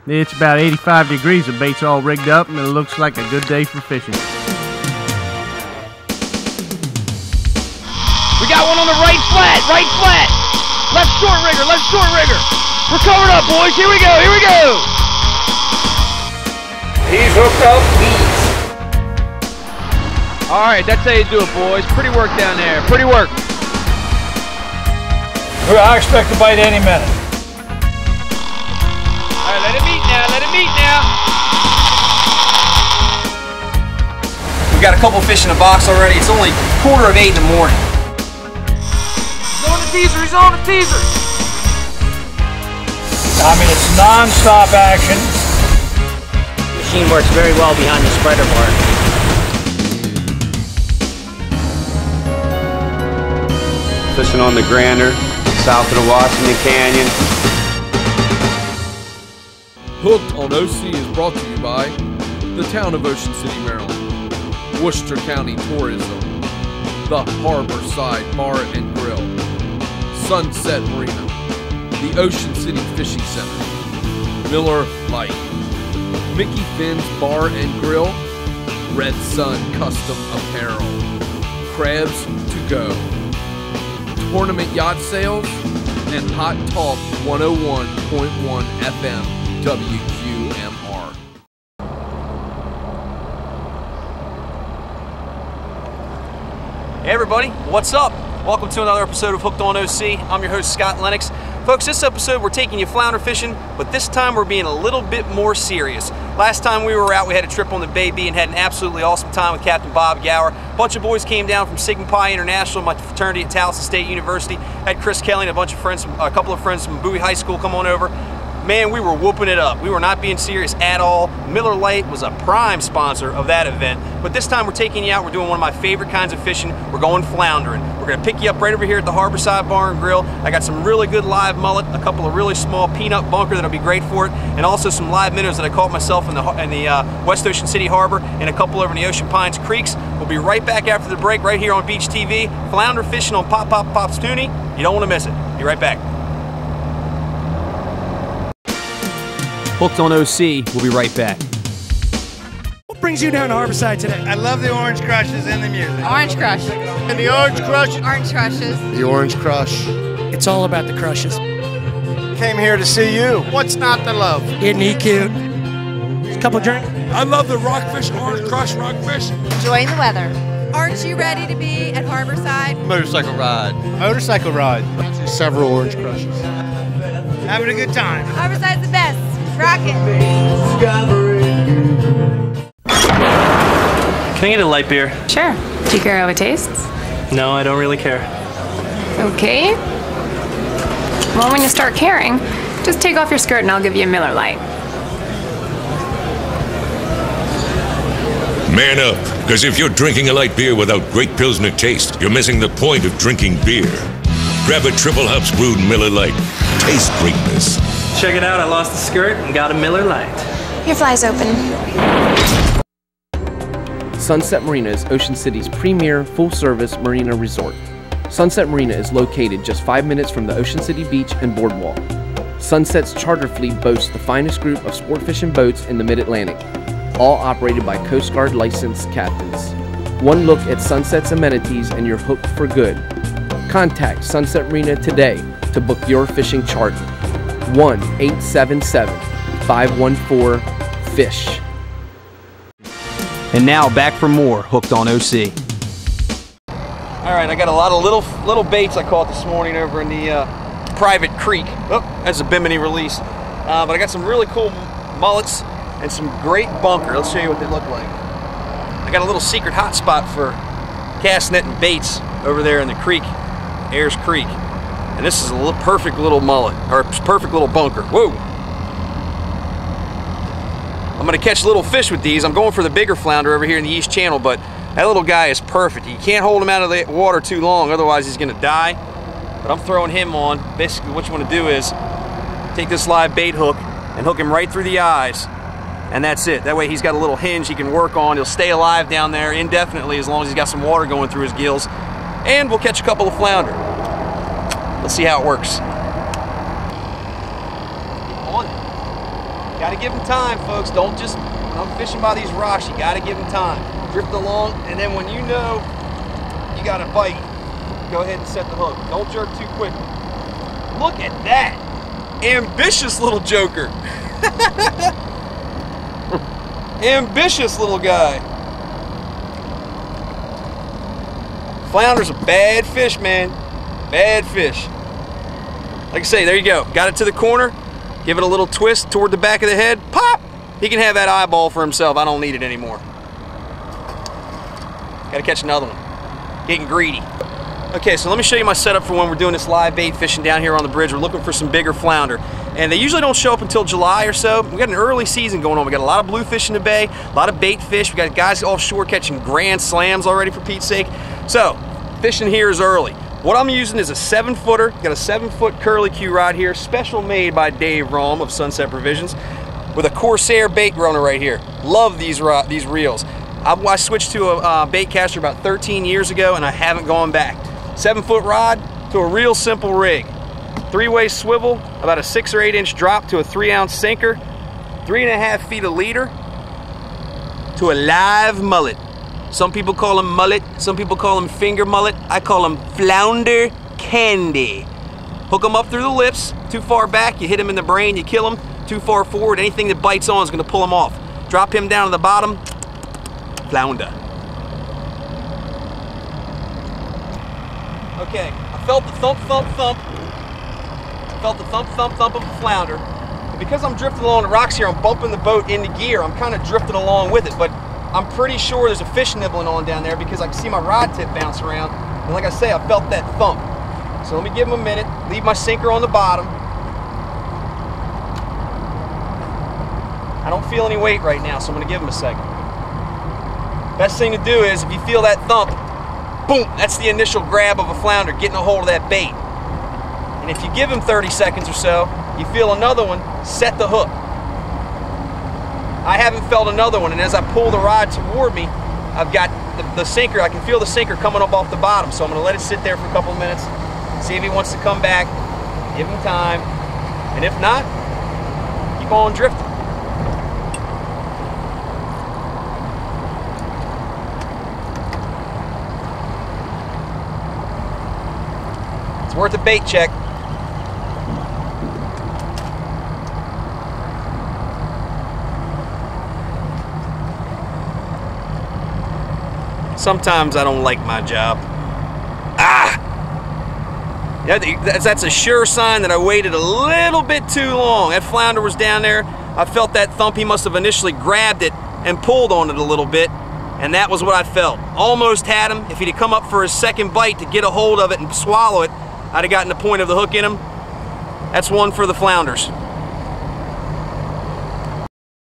It's about 85 degrees, the bait's all rigged up, and it looks like a good day for fishing. We got one on the right flat, right flat. Left short rigger, left short rigger. We're covered up, boys. Here we go, here we go. He's hooked up, All right, that's how you do it, boys. Pretty work down there, pretty work. I expect to bite any minute. All right, let him eat now, let him eat now. We got a couple fish in the box already. It's only 7:45 in the morning. He's on the teaser, he's on the teaser. I mean, it's non-stop action. The machine works very well behind the spreader bar. Fishing on the Grander, south of the Washington Canyon. Hooked on OC is brought to you by the town of Ocean City, Maryland, Worcester County Tourism, the Harborside Bar and Grill, Sunset Marina, the Ocean City Fishing Center, Miller Lite, Mickey Finn's Bar and Grill, Red Sun Custom Apparel, Crabs to Go, Tournament Yacht Sales, and Hot Talk 101.1 FM WQMR. Hey everybody, what's up? Welcome to another episode of Hooked on OC. I'm your host, Scott Lenox. Folks, this episode we're taking you flounder fishing, but this time we're being a little bit more serious. Last time we were out, we had a trip on the Bay B and had an absolutely awesome time with Captain Bob Gower. A bunch of boys came down from Sigma Pi International, my fraternity at Towson State University. Had Chris Kelly and a bunch of friends, a couple of friends from Bowie High School come on over. Man, we were whooping it up. We were not being serious at all. Miller Lite was a prime sponsor of that event. But this time we're taking you out. We're doing one of my favorite kinds of fishing. We're going floundering. We're gonna pick you up right over here at the Harborside Bar and Grill. I got some really good live mullet, a couple of really small peanut bunker that'll be great for it, and also some live minnows that I caught myself in the West Ocean City Harbor and a couple over in the Ocean Pines Creeks. We'll be right back after the break right here on Beach TV. Flounder fishing on Pontoony. You don't wanna miss it. Be right back. Hooked on OC, we'll be right back. What brings you down to Harborside today? I love the Orange Crushes and the music. Orange Crush. And the Orange Crush. Orange Crushes. The Orange Crush. It's all about the crushes. Came here to see you. What's not to love? Isn't he cute? A couple of drinks? I love the Rockfish, Orange Crush Rockfish. Enjoying the weather. Aren't you ready to be at Harborside? Motorcycle ride. Motorcycle ride. Several Orange Crushes. Having a good time. Harborside's the best. Rock it. Can I get a light beer? Sure. Do you care how it tastes? No, I don't really care. Okay. Well, when you start caring, just take off your skirt and I'll give you a Miller Lite. Man up, because if you're drinking a light beer without great Pilsner taste, you're missing the point of drinking beer. Grab a triple hops brewed Miller Lite. Taste greatness. Check it out, I lost the skirt and got a Miller Lite. Your fly's open. Sunset Marina is Ocean City's premier full-service marina resort. Sunset Marina is located just 5 minutes from the Ocean City Beach and Boardwalk. Sunset's charter fleet boasts the finest group of sport fishing boats in the Mid-Atlantic, all operated by Coast Guard licensed captains. One look at Sunset's amenities and you're hooked for good. Contact Sunset Marina today to book your fishing charter. 1-877-514-FISH. And now back for more Hooked on OC. All right, I got a lot of little baits I caught this morning over in the private creek. Oh, that's a bimini release. But I got some really cool mullets and some great bunker. Let's show you what they look like. I got a little secret hot spot for cast net and baits over there in the creek, Ayers Creek. And this is a perfect little mullet, or perfect little bunker. Whoa! I'm gonna catch little fish with these. I'm going for the bigger flounder over here in the East Channel, but that little guy is perfect. You can't hold him out of the water too long, otherwise he's gonna die. But I'm throwing him on. Basically what you wanna do is take this live bait hook and hook him right through the eyes. And that's it. That way he's got a little hinge he can work on. He'll stay alive down there indefinitely as long as he's got some water going through his gills. And we'll catch a couple of flounder. Let's see how it works. Gotta give them time, folks. Don't just, when I'm fishing by these rocks, you gotta give them time. Drift along, and then when you know you got a bite, go ahead and set the hook. Don't jerk too quickly. Look at that. Ambitious little joker. Ambitious little guy. Flounder's a bad fish, man. Bad fish. Like I say, there you go. Got it to the corner. Give it a little twist toward the back of the head. Pop! He can have that eyeball for himself. I don't need it anymore. Gotta catch another one. Getting greedy. Okay, so let me show you my setup for when we're doing this live bait fishing down here on the bridge. We're looking for some bigger flounder. And they usually don't show up until July or so. We got an early season going on. We got a lot of bluefish in the bay, a lot of bait fish. We got guys offshore catching grand slams already, for Pete's sake. So, fishing here is early. What I'm using is a 7-footer. Got a 7-foot curly Q rod here, special made by Dave Rom of Sunset Provisions, with a Corsair bait runner right here. Love these reels. I switched to a bait caster about 13 years ago, and I haven't gone back. 7-foot rod to a real simple rig. 3-way swivel, about a 6 or 8 inch drop to a 3-ounce sinker, 3.5 feet a leader to a live mullet. Some people call them mullet, some people call them finger mullet. I call them flounder candy. Hook them up through the lips. Too far back, you hit them in the brain, you kill them. Too far forward, anything that bites on is going to pull them off. Drop him down to the bottom, flounder. Okay, I felt the thump, thump, thump. I felt the thump, thump, thump of a flounder. And because I'm drifting along the rocks here, I'm bumping the boat into gear. I'm kind of drifting along with it, but I'm pretty sure there's a fish nibbling on down there because I can see my rod tip bounce around. And like I say, I felt that thump. So let me give him a minute, leave my sinker on the bottom. I don't feel any weight right now, so I'm gonna give him a second. Best thing to do is, if you feel that thump, boom, that's the initial grab of a flounder, getting a hold of that bait. And if you give him 30 seconds or so, you feel another one, set the hook. I haven't felt another one, and as I pull the rod toward me, I've got the sinker, I can feel the sinker coming up off the bottom, so I'm gonna let it sit there for a couple of minutes, see if he wants to come back, give him time, and if not, keep on drifting. It's worth a bait check. Sometimes I don't like my job. Yeah, that's a sure sign that I waited a little bit too long. That flounder was down there. I felt that thump. He must have initially grabbed it and pulled on it a little bit, and that was what I felt. Almost had him. If he'd have come up for his second bite to get a hold of it and swallow it, I'd have gotten the point of the hook in him. That's one for the flounders.